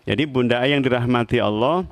Jadi Bunda yang dirahmati Allah,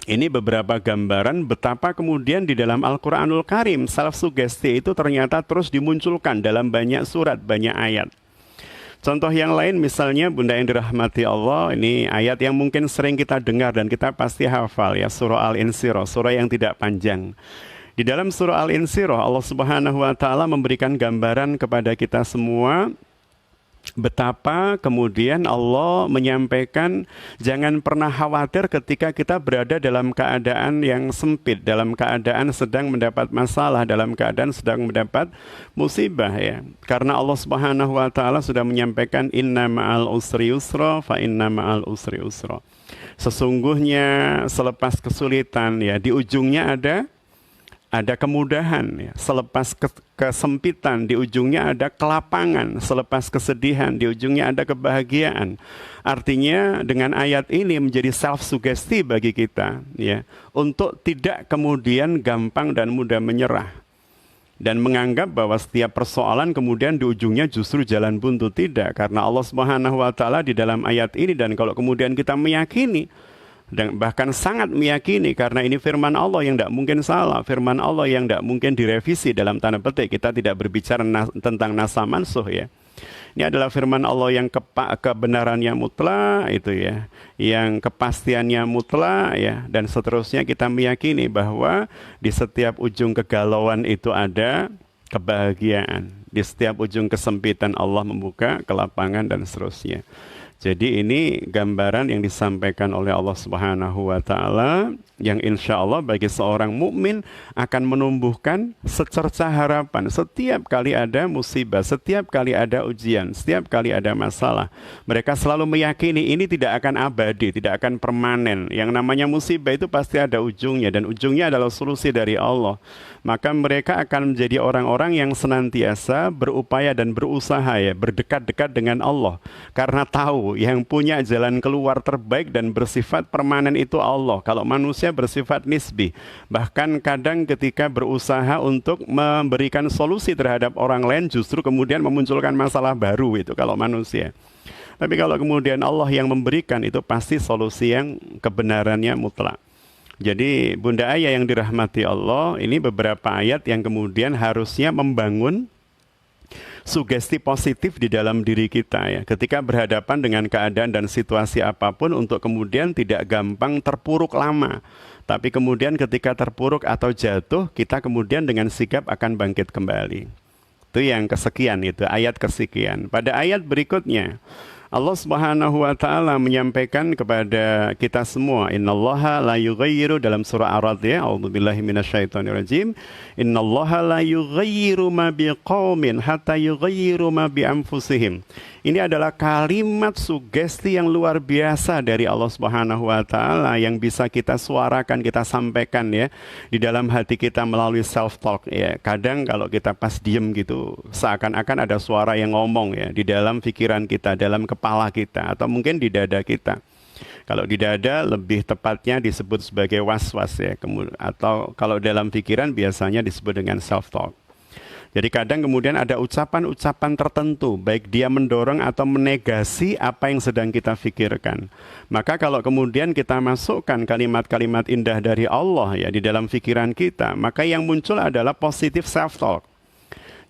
ini beberapa gambaran betapa kemudian di dalam Al-Quranul Karim self-sugesti itu ternyata terus dimunculkan dalam banyak surat, banyak ayat. Contoh yang lain misalnya Bunda yang dirahmati Allah, ini ayat yang mungkin sering kita dengar dan kita pasti hafal ya, surah Al-Insyirah, surah yang tidak panjang. Di dalam surah Al-Insyirah Allah Subhanahu wa taala memberikan gambaran kepada kita semua betapa kemudian Allah menyampaikan jangan pernah khawatir ketika kita berada dalam keadaan yang sempit, dalam keadaan sedang mendapat masalah, dalam keadaan sedang mendapat musibah ya. Karena Allah Subhanahu wa taala sudah menyampaikan inna ma'al usri yusra fa inna ma'al usri usra. Sesungguhnya selepas kesulitan ya di ujungnya ada kemudahan ya. Selepas kesempitan di ujungnya ada kelapangan, selepas kesedihan di ujungnya ada kebahagiaan. Artinya dengan ayat ini menjadi self sugesti bagi kita ya, untuk tidak kemudian gampang dan mudah menyerah dan menganggap bahwa setiap persoalan kemudian di ujungnya justru jalan buntu. Tidak, karena Allah Subhanahu wa taala di dalam ayat ini, dan kalau kemudian kita meyakini dan bahkan sangat meyakini, karena ini firman Allah yang tidak mungkin salah, firman Allah yang tidak mungkin direvisi dalam tanda petik. Kita tidak berbicara tentang nasa mansuh ya. Ini adalah firman Allah yang kebenarannya mutlak itu ya, yang kepastiannya mutlak ya, dan seterusnya. Kita meyakini bahwa di setiap ujung kegalauan itu ada kebahagiaan, di setiap ujung kesempitan Allah membuka kelapangan dan seterusnya. Jadi ini gambaran yang disampaikan oleh Allah Subhanahu wa taala yang insya Allah bagi seorang mukmin akan menumbuhkan secerca harapan. Setiap kali ada musibah, setiap kali ada ujian, setiap kali ada masalah, mereka selalu meyakini ini tidak akan abadi, tidak akan permanen. Yang namanya musibah itu pasti ada ujungnya, dan ujungnya adalah solusi dari Allah. Maka mereka akan menjadi orang-orang yang senantiasa berupaya dan berusaha ya, berdekat-dekat dengan Allah, karena tahu yang punya jalan keluar terbaik dan bersifat permanen itu Allah. Kalau manusia bersifat nisbi, bahkan kadang ketika berusaha untuk memberikan solusi terhadap orang lain justru kemudian memunculkan masalah baru itu kalau manusia. Tapi kalau kemudian Allah yang memberikan, itu pasti solusi yang kebenarannya mutlak. Jadi Bunda Ayah yang dirahmati Allah, ini beberapa ayat yang kemudian harusnya membangun sugesti positif di dalam diri kita ya, ketika berhadapan dengan keadaan dan situasi apapun, untuk kemudian tidak gampang terpuruk lama, tapi kemudian ketika terpuruk atau jatuh, kita kemudian dengan sigap akan bangkit kembali. Itu yang kesekian, itu ayat kesekian. Pada ayat berikutnya Allah Subhanahu wa taala menyampaikan kepada kita semua, innallaha la yughayyiru, dalam surah Ar-Ra'd ya, a'udzubillahi minasyaitonirrajim, innallaha la yughayyiru ma biqaumin hatta yughayyiru ma bi anfusihim. Ini adalah kalimat sugesti yang luar biasa dari Allah Subhanahu wa taala yang bisa kita suarakan, kita sampaikan ya di dalam hati kita melalui self talk ya. Kadang kalau kita pas diem gitu, seakan-akan ada suara yang ngomong ya di dalam pikiran kita, dalam kepala kita, atau mungkin di dada kita. Kalau di dada lebih tepatnya disebut sebagai was-was ya, atau kalau dalam pikiran biasanya disebut dengan self talk. Jadi kadang kemudian ada ucapan-ucapan tertentu, baik dia mendorong atau menegasi apa yang sedang kita pikirkan. Maka kalau kemudian kita masukkan kalimat-kalimat indah dari Allah ya di dalam pikiran kita, maka yang muncul adalah positif self-talk.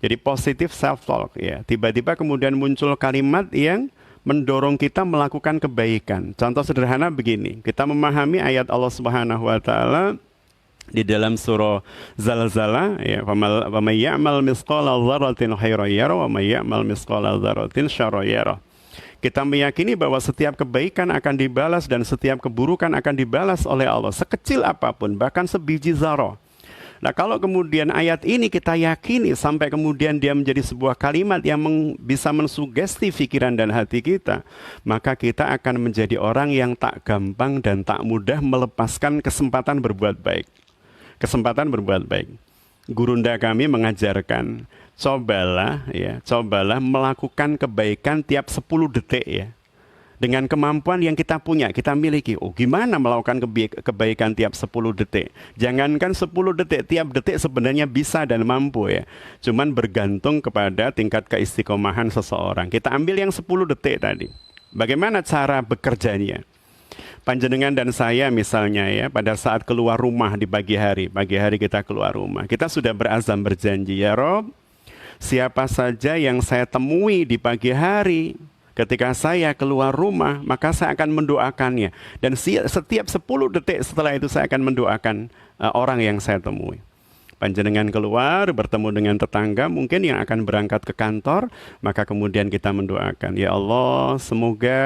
Jadi positif self-talk ya, tiba-tiba kemudian muncul kalimat yang mendorong kita melakukan kebaikan. Contoh sederhana begini, kita memahami ayat Allah Subhanahu wa taala di dalam surah Zalzalah ya, wa may ya'mal misqala dzarratin khairan yara wa may ya'mal misqala dzarratin syarran yara. Kita meyakini bahwa setiap kebaikan akan dibalas dan setiap keburukan akan dibalas oleh Allah, sekecil apapun, bahkan sebiji zarah. Nah, kalau kemudian ayat ini kita yakini sampai kemudian dia menjadi sebuah kalimat yang bisa mensugesti pikiran dan hati kita, maka kita akan menjadi orang yang tak gampang dan tak mudah melepaskan kesempatan berbuat baik. Kesempatan berbuat baik. Gurunda kami mengajarkan, cobalah melakukan kebaikan tiap 10 detik ya. Dengan kemampuan yang kita punya, kita miliki. Oh, gimana melakukan kebaikan tiap 10 detik? Jangankan 10 detik, tiap detik sebenarnya bisa dan mampu ya. Cuman bergantung kepada tingkat keistiqomahan seseorang. Kita ambil yang 10 detik tadi. Bagaimana cara bekerjanya? Panjenengan dan saya misalnya ya, pada saat keluar rumah di pagi hari kita keluar rumah, kita sudah berazam berjanji, ya Rob, siapa saja yang saya temui di pagi hari, ketika saya keluar rumah, maka saya akan mendoakannya. Dan setiap 10 detik setelah itu saya akan mendoakan orang yang saya temui. Panjenengan keluar bertemu dengan tetangga mungkin yang akan berangkat ke kantor, maka kemudian kita mendoakan, ya Allah, semoga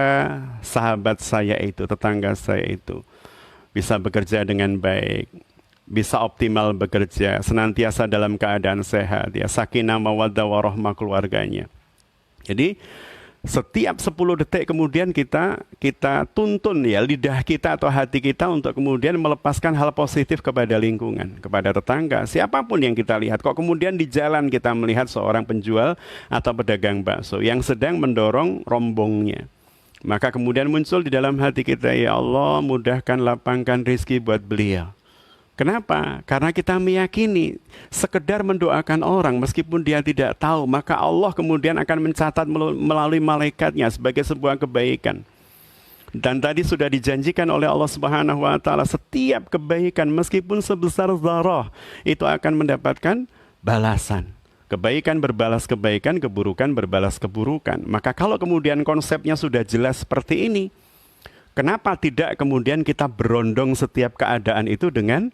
sahabat saya itu, tetangga saya itu bisa bekerja dengan baik, bisa optimal bekerja, senantiasa dalam keadaan sehat, ya, sakinah mawaddah warahmah keluarganya. Jadi setiap 10 detik kemudian kita tuntun ya lidah kita atau hati kita untuk kemudian melepaskan hal positif kepada lingkungan, kepada tetangga, siapapun yang kita lihat. Kok kemudian di jalan kita melihat seorang penjual atau pedagang bakso yang sedang mendorong rombongnya, maka kemudian muncul di dalam hati kita, ya Allah, mudahkan, lapangkan rezeki buat beliau. Kenapa? Karena kita meyakini sekedar mendoakan orang meskipun dia tidak tahu, maka Allah kemudian akan mencatat melalui malaikatnya sebagai sebuah kebaikan. Dan tadi sudah dijanjikan oleh Allah Subhanahu wa taala, setiap kebaikan meskipun sebesar zarah itu akan mendapatkan balasan. Kebaikan berbalas kebaikan, keburukan berbalas keburukan. Maka kalau kemudian konsepnya sudah jelas seperti ini, kenapa tidak kemudian kita berondong setiap keadaan itu dengan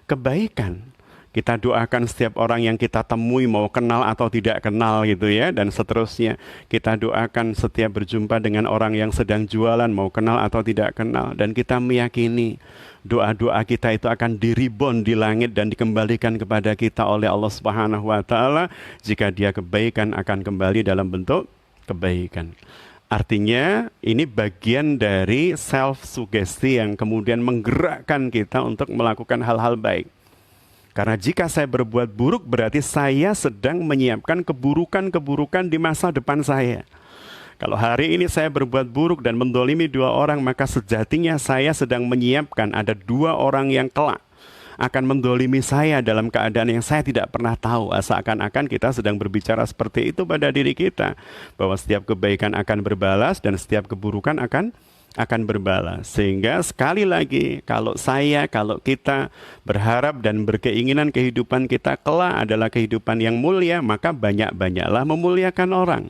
kebaikan? Kita doakan setiap orang yang kita temui, mau kenal atau tidak kenal gitu ya, dan seterusnya. Kita doakan setiap berjumpa dengan orang yang sedang jualan, mau kenal atau tidak kenal. Dan kita meyakini doa-doa kita itu akan diribon di langit dan dikembalikan kepada kita oleh Allah Subhanahu wa taala. Jika dia kebaikan akan kembali dalam bentuk kebaikan. Artinya ini bagian dari self-sugesti yang kemudian menggerakkan kita untuk melakukan hal-hal baik. Karena jika saya berbuat buruk berarti saya sedang menyiapkan keburukan-keburukan di masa depan saya. Kalau hari ini saya berbuat buruk dan mendolimi 2 orang, maka sejatinya saya sedang menyiapkan ada 2 orang yang kelak akan mendolimi saya dalam keadaan yang saya tidak pernah tahu. Seakan-akan kita sedang berbicara seperti itu pada diri kita, bahwa setiap kebaikan akan berbalas dan setiap keburukan akan berbalas. Sehingga sekali lagi, kalau kita berharap dan berkeinginan kehidupan kita kelak adalah kehidupan yang mulia, maka banyak-banyaklah memuliakan orang.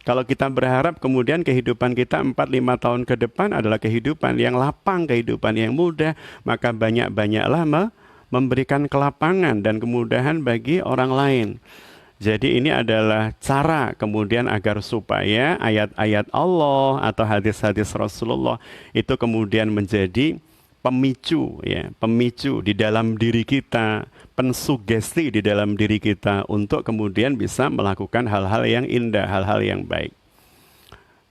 Kalau kita berharap kemudian kehidupan kita 4-5 tahun ke depan adalah kehidupan yang lapang, kehidupan yang mudah, maka banyak-banyaklah memberikan kelapangan dan kemudahan bagi orang lain. Jadi ini adalah cara kemudian agar supaya ayat-ayat Allah atau hadis-hadis Rasulullah itu kemudian menjadi pemicu ya, pemicu di dalam diri kita, pensugesti di dalam diri kita untuk kemudian bisa melakukan hal-hal yang indah, hal-hal yang baik.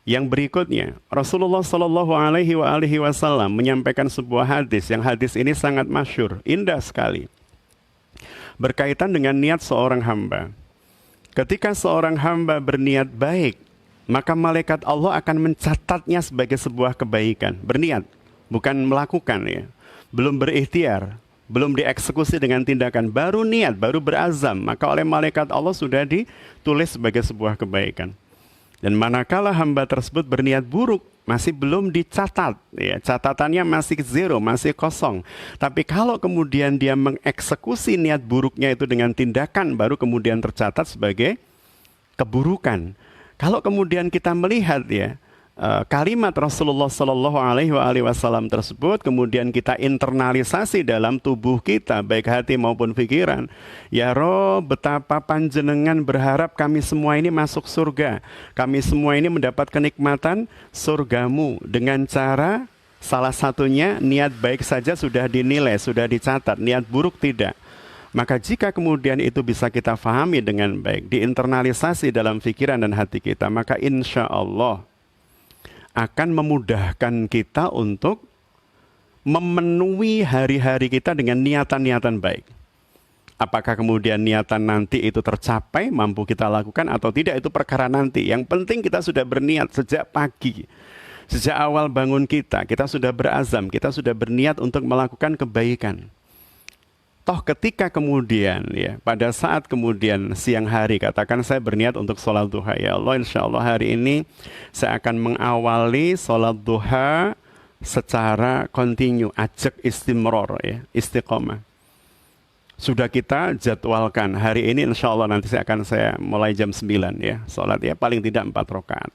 Yang berikutnya, Rasulullah Shallallahu Alaihi Wasallam menyampaikan sebuah hadis, yang hadis ini sangat masyhur, indah sekali, berkaitan dengan niat seorang hamba. Ketika seorang hamba berniat baik, maka malaikat Allah akan mencatatnya sebagai sebuah kebaikan. Berniat, bukan melakukan ya, belum berikhtiar, belum dieksekusi dengan tindakan, baru niat, baru berazam, maka oleh malaikat Allah sudah ditulis sebagai sebuah kebaikan. Dan manakala hamba tersebut berniat buruk, masih belum dicatat, ya, catatannya masih 0, masih kosong. Tapi kalau kemudian dia mengeksekusi niat buruknya itu dengan tindakan, baru kemudian tercatat sebagai keburukan. Kalau kemudian kita melihat ya, kalimat Rasulullah Shallallahu Alaihi Wasallam tersebut kemudian kita internalisasi dalam tubuh kita, baik hati maupun pikiran. Ya Rob, betapa panjenengan berharap kami semua ini masuk surga, kami semua ini mendapat kenikmatan surgamu dengan cara salah satunya niat baik saja sudah dinilai, sudah dicatat, niat buruk tidak. Maka jika kemudian itu bisa kita fahami dengan baik, diinternalisasi dalam pikiran dan hati kita, maka insya Allah akan memudahkan kita untuk memenuhi hari-hari kita dengan niatan-niatan baik. Apakah kemudian niatan nanti itu tercapai, mampu kita lakukan atau tidak, itu perkara nanti. Yang penting kita sudah berniat sejak pagi. Sejak awal bangun kita sudah berazam, kita sudah berniat untuk melakukan kebaikan. Toh ketika kemudian ya, pada saat kemudian siang hari, katakan saya berniat untuk sholat duha, ya Allah insya Allah hari ini saya akan mengawali sholat duha secara kontinu, ajak istimror ya, istiqomah. Sudah kita jadwalkan hari ini, insya Allah nanti saya mulai jam 9 ya, sholat ya paling tidak 4 rakaat.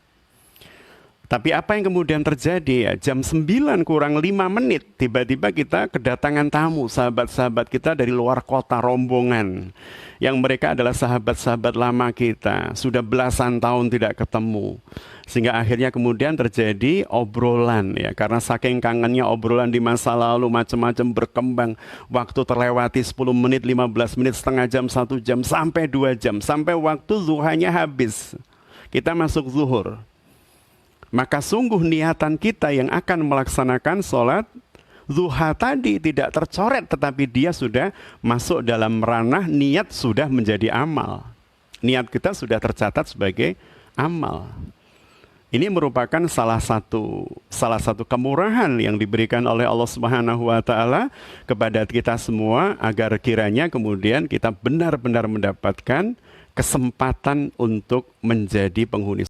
Tapi apa yang kemudian terjadi ya, jam 9 kurang 5 menit, tiba-tiba kita kedatangan tamu, sahabat-sahabat kita dari luar kota, rombongan. Yang mereka adalah sahabat-sahabat lama kita, sudah belasan tahun tidak ketemu. Sehingga akhirnya kemudian terjadi obrolan ya, karena saking kangennya obrolan di masa lalu, macam-macam berkembang. Waktu terlewati 10 menit, 15 menit, setengah jam, 1 jam, sampai 2 jam. Sampai waktu zuhanya habis, kita masuk zuhur. Maka sungguh niatan kita yang akan melaksanakan sholat zuha tadi tidak tercoret, tetapi dia sudah masuk dalam ranah niat sudah menjadi amal. Niat kita sudah tercatat sebagai amal. Ini merupakan salah satu kemurahan yang diberikan oleh Allah Subhanahu wa taala kepada kita semua, agar kiranya kemudian kita benar-benar mendapatkan kesempatan untuk menjadi penghuni